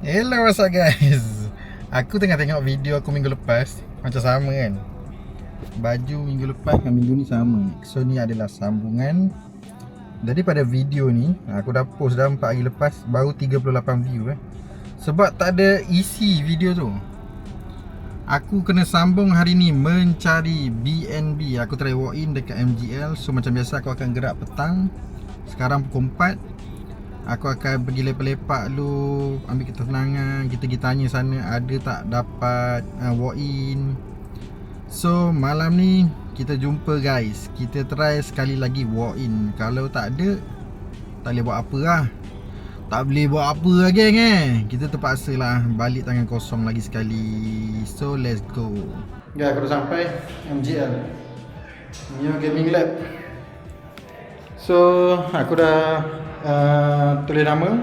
Hello, what's up guys? Aku tengah tengok video aku minggu lepas. Macam sama kan? Baju minggu lepas dengan minggu ni sama. So ni adalah sambungan. Jadi pada video ni aku dah post dah 4 hari lepas, baru 38 view sebab tak ada isi video tu. Aku kena sambung hari ni mencari BNB. Aku try walk in dekat MGL. So macam biasa aku akan gerak petang. Sekarang pukul 4. Aku akan pergi lepak-lepak dulu, ambil ketenangan. Kita pergi tanya sana ada tak dapat walk in. So malam ni kita jumpa guys. Kita try sekali lagi walk in. Kalau tak ada, tak boleh buat apa lah. Tak boleh buat apa lah geng Kita terpaksa lah balik tangan kosong lagi sekali. So let's go. Guys, aku dah sampai MGL, New Gaming Lab. So aku dah tulis nama.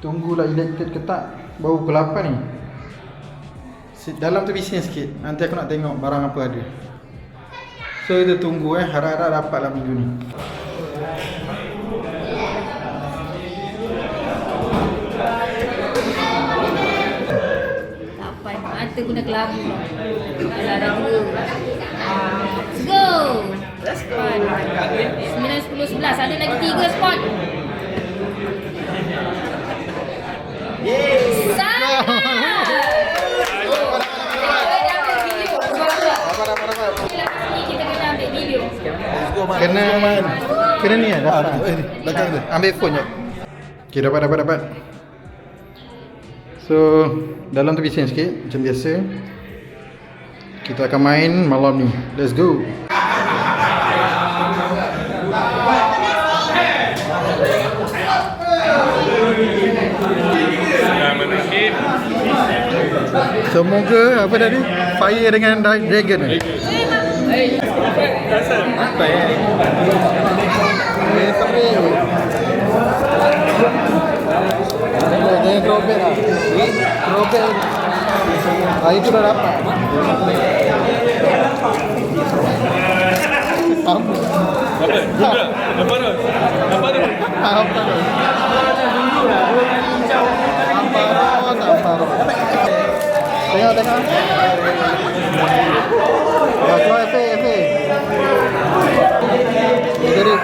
Tunggulah elected ke tak. Baru pukul 8 ni. Dalam tu bising sikit. Nanti aku nak tengok barang apa ada. So kita tunggu harap-harap dapat lah minggu ni. Tapan mata guna kelabu. Kalau ada dua. Let's go. Let's go. 9, 10, 11. Ada lagi 3 spot. Sama. Kita kena ambil video. Kena ni lah belakang tu. Ambil phone je. Okay, dapat. So dalam tu bising sikit macam biasa. Kita akan main malam ni. Let's go. Semoga apa tadi? Fire dengan dragon. Apa tapi jangan throwback lah. Throwback. Itu dah dapat. Apa? Tengok. Keluar FA. Jadi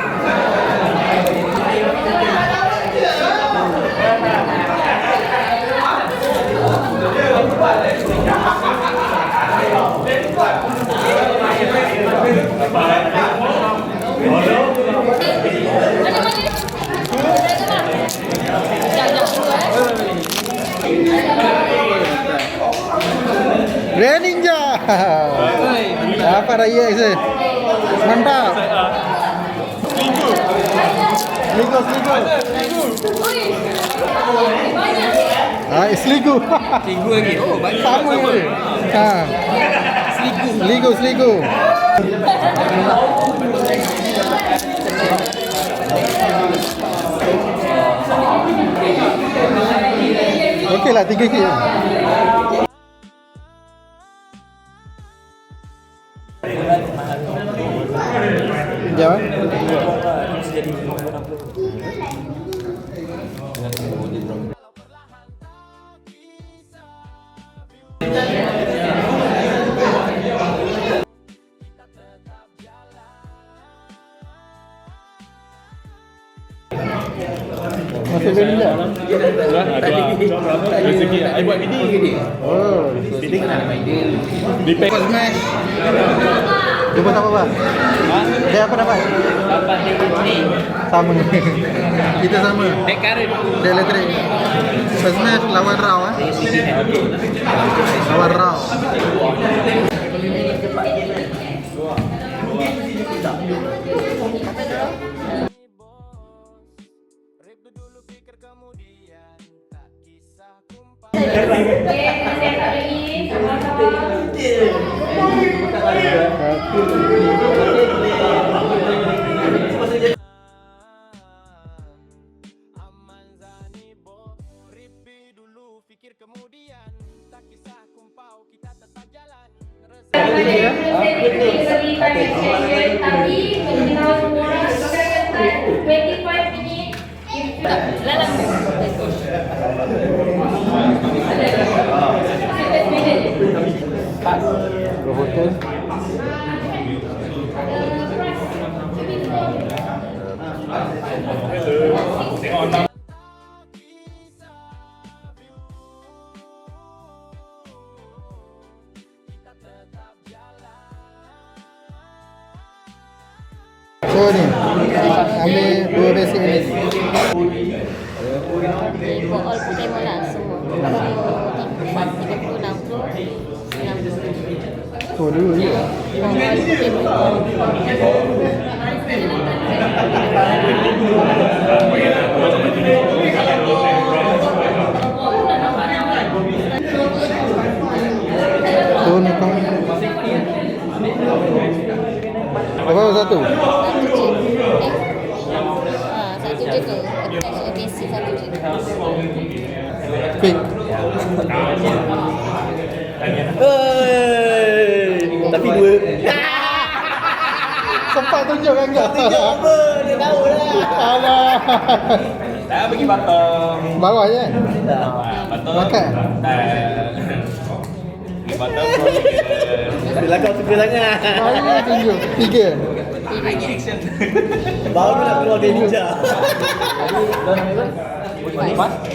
Red Ninja. Apa raya itu? Mantap. Sligo. Sligo. Sligo lagi. Oh, banyak. Sama. Sligo. Okey lah, 3 kit. Jawab. Masuk bini tak? Rezeki lah. I buat bidding. Oh, Bidding nak main deal. Depend. Smash. Jumpa tak apa-apa? Dia apa dapat? Dapat ni. Sama. Kita sama. Deck current. Dia elektrik. First match lawan Raw Lawan Raw. Lalang. Okay. So ni, ambil 2 basic ni. For all Pokemon lah semua. So 30, 60, 60. Oh dulu je. For all Pokemon. So ni kau. Apa satu? Satu je tu. Attach basic satu je. Fake. Tapi dua. Sempat tunjuk kan kau? Tunjuk apa? Dia tahu lah. Alah. Dah bagi batang. Bawah je kan? Batang. Makan? Bagi batang. Bila kau suka sangat. Bawah tunjuk. 3. Baru nak keluar dari ninja.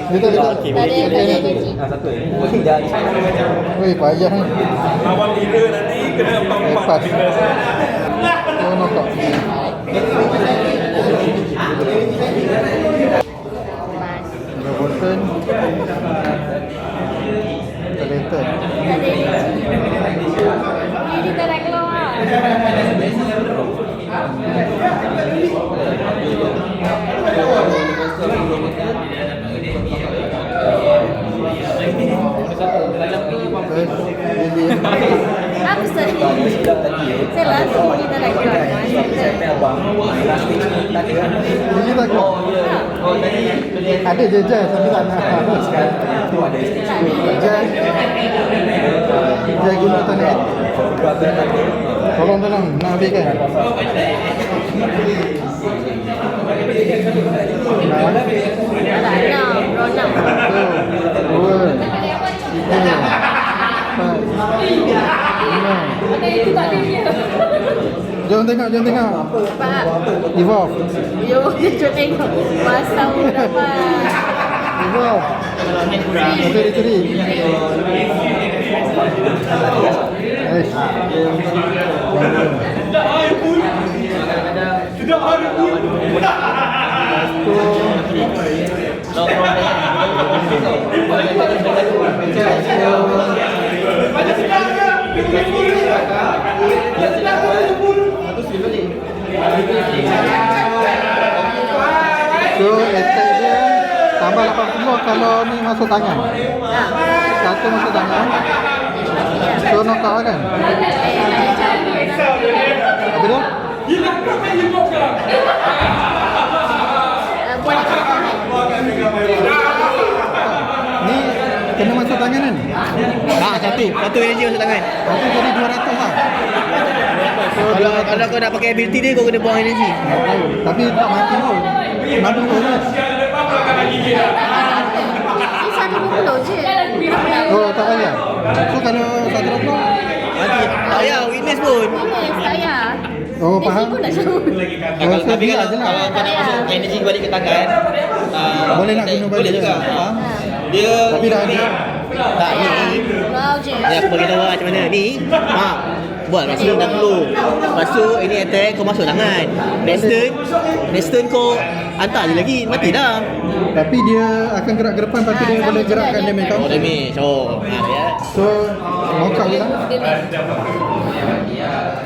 Betul betul. Okey, Tak ada kunci. satu. Weh, payah ni. Awal tiga nanti kena Lepas. Oh, nampak. Ada button. Terletak. Ini tak nak keluar. Apa sorry? Saya langsung ni tak nak keluar. Ini tak kau. Ada jejak tapi tak nak. Jejak guna tak nak. Tolong nak habiskan. Jom tengok. Pak. Evolve. Yo, jom tengok. Masa berapa? Evolve. Tadi. Eish. Sudah ada pun. So attack dia tambah 80 kalau ni masuk tangan. Satu masuk tangan. So knockout kan? Apa dia? Ni kena masuk tangan kan? Satu energy masuk tangan. Satu jadi 200 lah. Kalau kau nak pakai ability dia, kau kena buang energy. Tapi tak mati pun. Mati pun kan? Ini 120 je. Oh tak payah. So kalau 120 Mati. Tak payah witness pun. Ini saya. Oh faham. Pun nak jauh. Oh, so Tapi dia kalau je lah. kau nak masuk energy balik ke tangan, Boleh nak guna balik boleh juga. je. Faham? Dia Tapi dah ada. tak ni. Wow je. Ni aku bagi tahu macam mana ni. Buat kat sini 60. Lepas tu ini attack kau masuk tangan. Next turn kau hantar je lagi. Mati dah. Tapi dia akan gerak ke depan. Lepas tu dia boleh gerakkan damage kau. Oh damage. Ya. So knockout je lah.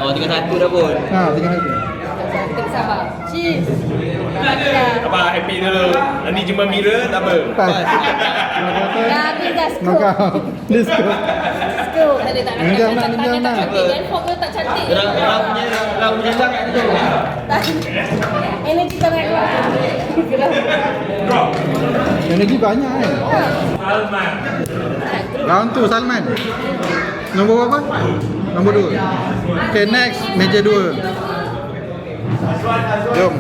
Oh tinggal satu dah pun. Tinggal satu. Kita sabar. Cheers. Apa happy dulu. Nanti jumpa mirror tak apa. Pas. Dah habis dah scoop. Knockout. Let's go. Scoop. Tak ada tak nak. Minjam nak. Dan form dia tak cantik. Orang punya sangat tu. Energi tak nak keluar. Energi banyak kan? Round 2 Salman. Nombor berapa? Nombor 2. Okay, next meja 2. Jom.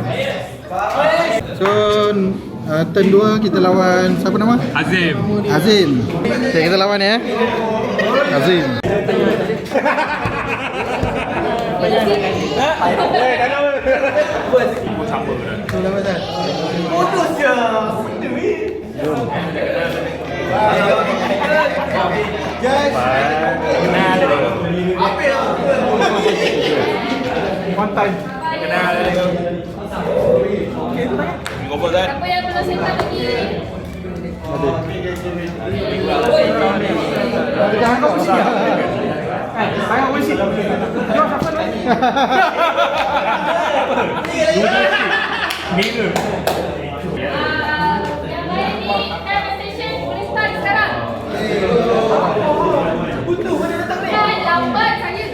So turn 2 kita lawan siapa nama? Azim. Okay, kita lawan ya. Azim. Siapa yang belum settle lagi? Yang lain ni time station boleh start sekarang. Jangan lambat saya.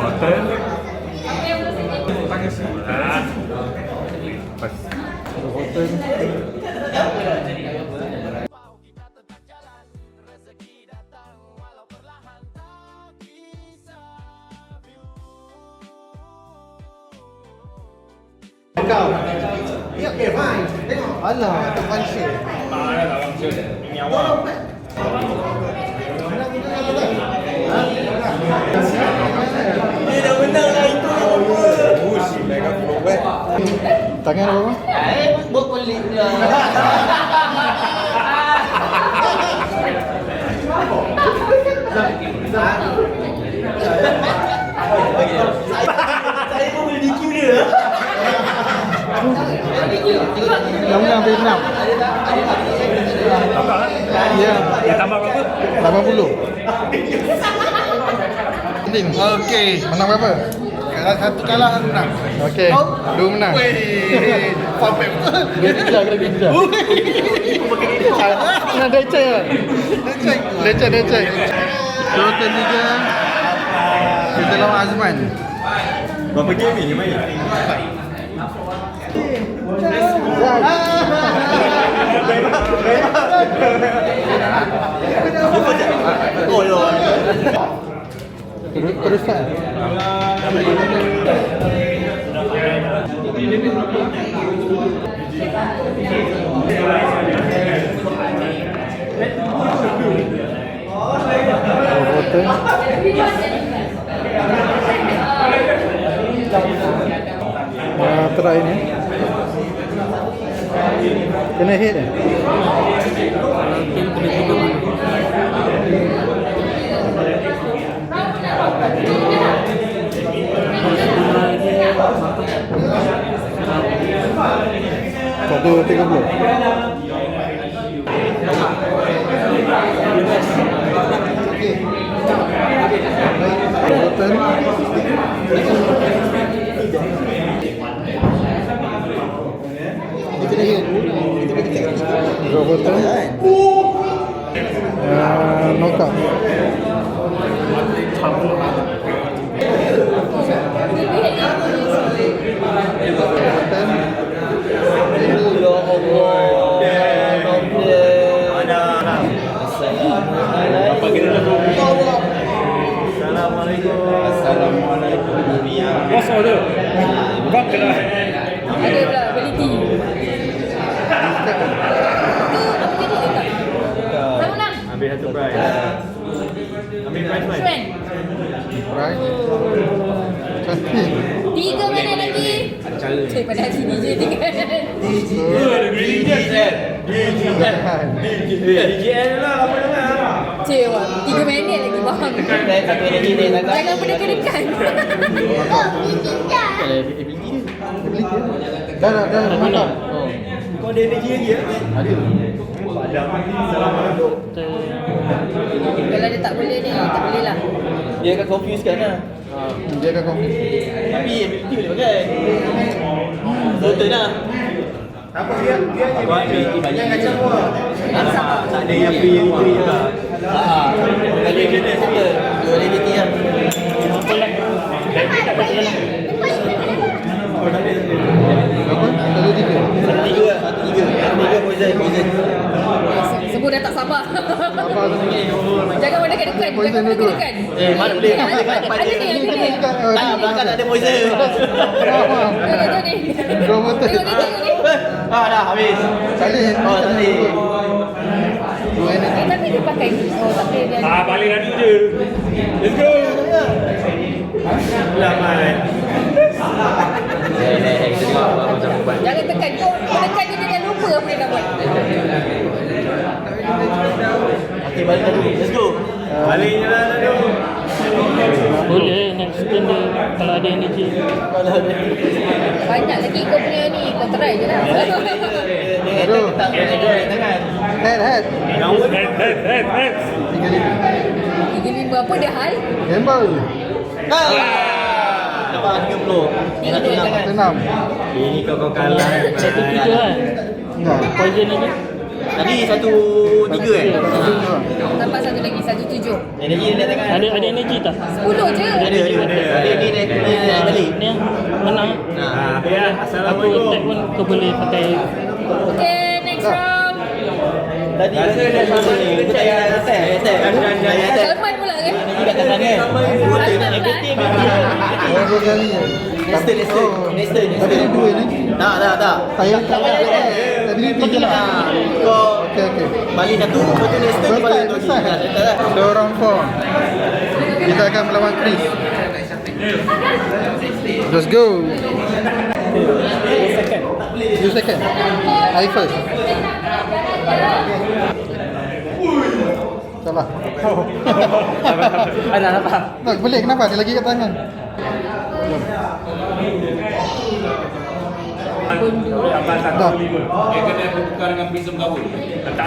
Siapa yang belum settle? Kau. Ya, okey, fine. Tengok. Alah, tak function. Ini awal. Dia dah menang lah itu. Bush, mereka keluar. Tangan apa? Buat kulit dia. Saya pun boleh DQ dia. Yang menang Vietnam. Ya. Dia tambah berapa? 80. Okey. Menang berapa? Satu kalah, satu menang. Okey. Dua menang. Weh. Perfect betul. Dia kejar. Nak decek. Decek. Total 3. Kita lawan Azman. Berapa game ni main? Oh yo. Terusan. Terakhir ni kena hit eh? Satu 30. Robotan. Knockout. Bos order. Bukan kena. Ada pula ability. Siapa menang? Ambil satu prize. Ambil prize mana? Friend. Right. Cantik. 3 mana lagi? Cik pada sini je 3. DJL lah apa nama? Cik wah, 3 minit lagi bang. Satu lagi ni tak. Jangan berdekat-dekat. Dah nak. Kau ada energy lagi ya? Ada. Kalau dia tak boleh ni, tak boleh lah. Dia akan confuse kan lah. Dia akan confuse. Tapi ability boleh pakai. Betul lah. Apa dia Ability banyak. tak ada yang free itu je. Kalau dia betul. Dua ability lah. Berapa? Satu 3. Satu tiga. Poison. Semua dah tak sabar. Apa tu? Jangan berdekat-dekat. Jangan berdekat-dekat. Mana boleh? Ada ni. Tak, belakang tak ada poison. Tengok ni. Robotan. Tengok ni. Dah habis. Salih. Oh, tadi. Dua ini. Tapi dia pakai. Oh, tapi dia. Balik lagi je. Let's go. Lamai. Kita tengok apa macam buat. Jangan tekan. Kau tekan dia dah lupa apa dia nak buat. Okay, balik dulu. Let's go. Balik je lah tu. Boleh next turn dia kalau ada energy. Banyak lagi kau punya ni. Kau try je lah. Aduh. Tangan. Head. Yang Head. 35 apa dia hal? Gamble. Dapat 30. Yang satu nak. Tenang. ini kau kalah. 1-3 kan? Enggak. Poison lagi. Tadi 1-3 Nampak satu lagi. 17. Energy dia tangan. Ada energy tak? 10 je. Ada. Ni tadi. Ni yang menang. Ya, Aku Assalamualaikum. attack pun kau boleh pakai. Okay, next round. Tadi dia sama ni. Kita attack. Salman pula kan? Energy kat tangan kan. Salman pula. Oh, dua kali. Next turn. Tapi ni dua ni. Tak. Saya tak ada. Tadi ni tiga lah. Kau Okey. balik satu, lepas tu next turn dia balik satu lagi. So round 4 kita akan melawan Chris. Let's go. 2 second. I first. Salah. Ada apa? Tak boleh, kenapa? Dia lagi kat tangan. Dah.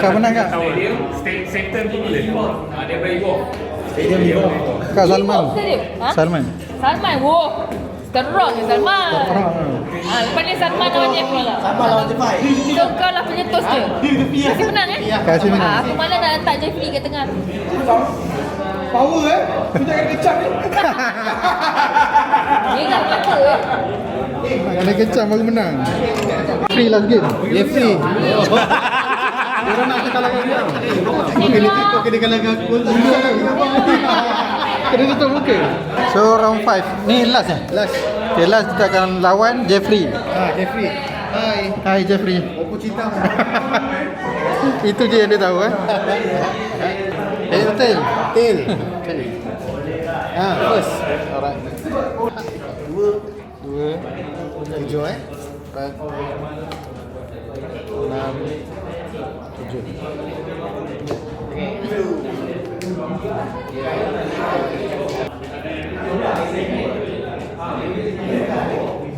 Kau menang tak? Kak Salman. Ha? Salman. Salman, wow. Teruk ni Salman. Lepas ni Salman lawan Jeff pula. Sama lawan Jepang. So kau lah penyetus je. Kasih menang eh? Kasih menang. Aku malah nak letak Jeffrey kat tengah. Power Kita akan kecam ni. Dia ingat mata eh. Kena kecam baru menang. Free last game. Yeah, free. Orang nak kalahkan dia. Kau kena kalahkan aku. Kena tutup muka. So round 5. Ni last ya? Last. Okay, last kita akan lawan Jeffrey. Jeffrey. Hai Jeffrey. Aku cinta. Itu je yang dia tahu betul. Tail. First. Alright. 2 7 4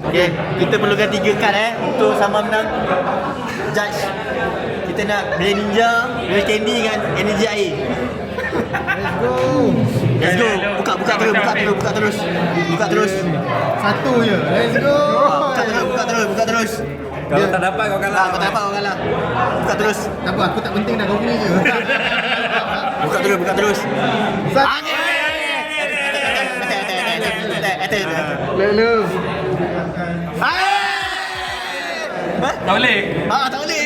Okay, kita perlukan 3 kad untuk sama menang. Judge. Kita nak Blade Ninja, Blade Candy dengan energy air. Let's go. Buka terus. Satu je. Let's go. Buka terus. Kalau tak dapat kau kalah. Kau tak apa kau kalah. Buka terus. Tak apa, aku tak penting dah kau punya je. Buka terus. Lalu. Tak boleh. Tak boleh.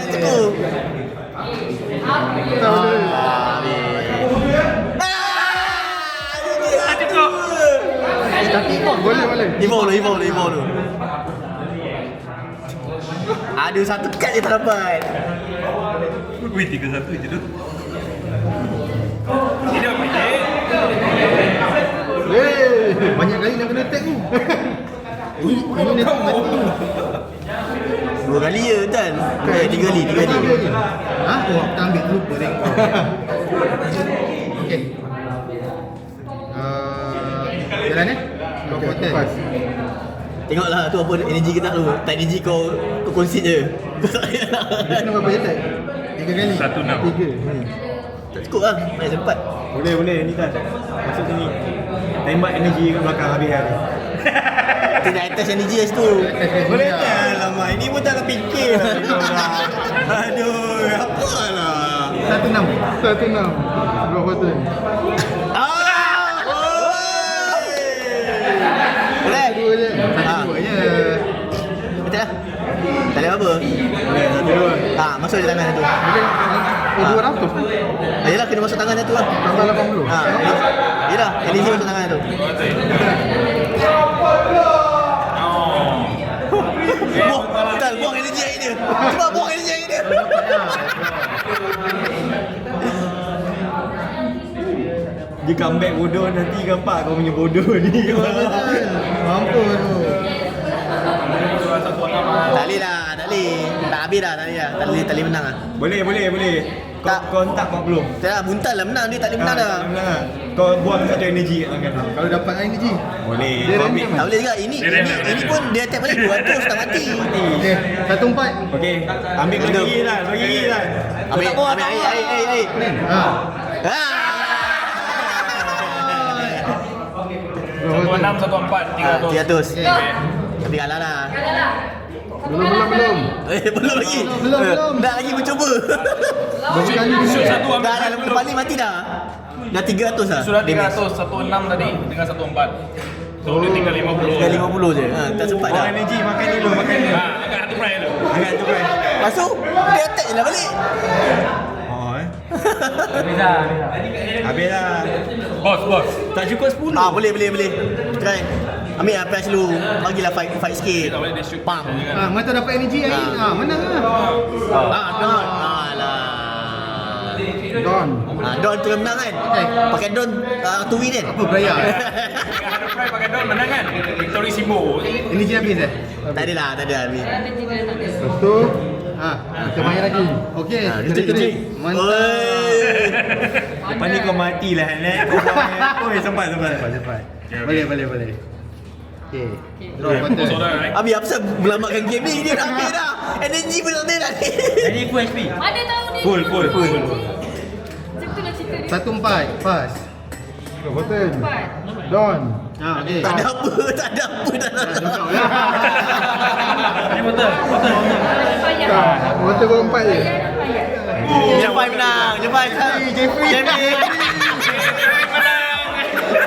Cukup. Tak boleh. Tapi boleh. Evolve dulu. Ada satu kad je tak dapat. Wih, 3-1 je tu. Banyak kali nak kena tag tu. Ini ni tak mati. 2 kali je kan? 3 kali. Ha? Oh, aku tak ambil lupa tengok. Okey. Jalan Kau hotel. Tengoklah tu apa energy kita dulu. Tak energy kau concede je. Kau tak payah nak. Dia kena berapa je tag? 3 kali. 1-6. Tak cukup lah. Banyak sempat. Boleh ni kan. Masuk sini. Tembak energy kat belakang habis. Kita dah attach energy kat situ. Boleh tak lama. Ini pun tak terfikir lah. Aduh, apalah. 1-6. Berapa tu? Boleh? 2 je. Ah. 2 je. Betul lah. Tak ada apa. Masuk je tangan tu. Boleh. 200. Yelah, kena masuk tangan tu lah. Tambah 80. Yelah, energy masuk tangan tu. Buang energy air dia. Cuba buang energy air dia. Dia comeback bodoh nanti gampak kau punya bodoh ni. Mampu tu. Tak boleh lah, tak boleh. Tak habis dah, tak boleh lah. Tak boleh menang lah. Boleh. Kau hentak 40. Tak lah, buntal lah menang dia, tak boleh menang dah. Tak menang lah. Kau buang satu energi kat tangan tu. Kalau dapat energy. Boleh. Dia Kau random ambil. Tak boleh juga, ini pun dia attack balik 200 tak mati. Okey, 1-4. Okey. Ambil lagi lah. Ambil air. Ha. Ah! 1-6, 1-4, 300. 300. Tapi kalah lah. Belum. Belum lagi. Belum. Dah lagi mencuba. Berapa kali dia? Shoot satu ambil Dah lepas ni mati dah. Dah 300 lah. Sudah damage. 300, 1-6 tadi dengan 1-4. So dia tinggal 50. Tinggal 50 je. Ha, tak sempat dah. Buang energi. Makan dulu. Angkat satu price tu. Angkat tu kan. Lepas tu dia attack je lah balik. Habis lah. Bos. Tak cukup 10. Boleh. Try. Ambil lah price dulu. Bagilah fight sikit. Tak boleh dia shoot. Pam. Mata dapat energy air. Menang lah. Don. Alah. Don. Don tu yang menang kan? Pakai Don to win kan? Apa bayar? Dengan 100 price pakai Don menang kan? Victory Simbo. Energy habis Tak ada habis. Lepas tu kita main lagi. Okey, trik. Mantap. Lepas ni kau mati lah Nek. Kau buang. Oi, sempat. Boleh. Okey. Draw Bos button. orang. Habis apa sebab melamatkan game ni? Dia dah habis dah. Energy pun tak ada dah. Ini full HP. Mana tahu ni? Full. Macam tu lah cerita dia. 1-4. Pass. Draw button. Don. Okey. Tak ada apa dah. Ini betul. Payah. Botol gol 4 je. Jepang menang. Jeffrey.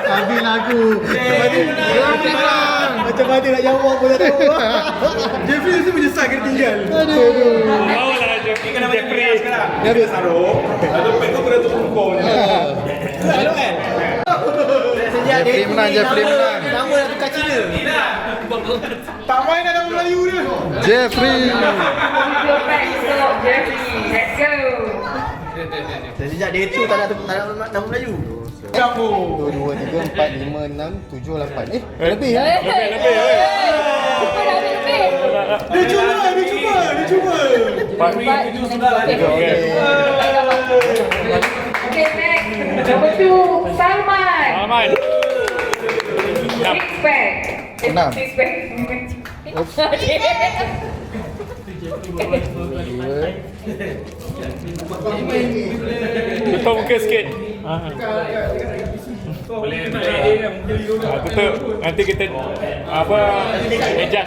Habis lah aku. Jeffrey menang. Macam mana nak jawab pun tak tahu. Jeffrey mesti menyesal kena tinggal. Aduh. Bawa lah Jeffrey. Kena macam Jeffrey sekarang. Dia habis. Ada pek kau kena tutup kau je. Hello kan? Jeffrey menang. Nama dah tukar Cina. Tak main dah nama Melayu dia. Jeffrey. Let's go. Sejak dia tu tak ada nama Melayu. 1, 2, 3, 4, 5, 6, 7, 8. Lebih ya? Lebih. Apa dah lebih? Dia cuba. Pasti itu sudah lah. Okay, next. Number 2, Salman. Aman. Six pack. 6. Six pack. Tutup muka sikit. Boleh tutup. Nanti kita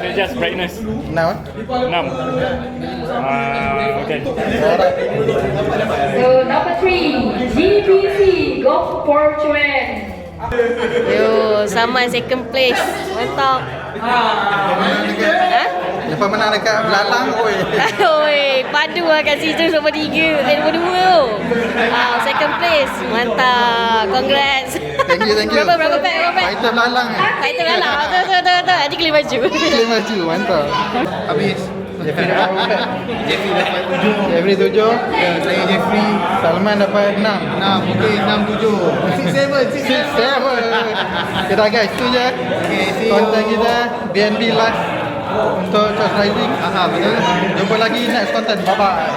adjust brightness. 6. 6. Okay. So number 3, GBC. Go for Chuan. Yo, Salman second place. Mantap. Lepas menang dekat Belalang. Oi, padu lah kat situ nombor 3. Nombor 2. Second place. Mantap. Congrats. Thank you. Berapa pack? Fighter Belalang. Fighter lah. Betul. Nanti kelih baju. Dia maju. Mantap. Habis. Jeffrey dapat 7. Jeffrey 7. Saya Jeffrey. Salman dapat 6. Okey, 6, 7. 6, 7. Okay dah guys, tu je konten kita BNB last untuk Charge Rising. Betul. Jumpa lagi next content. Bye bye.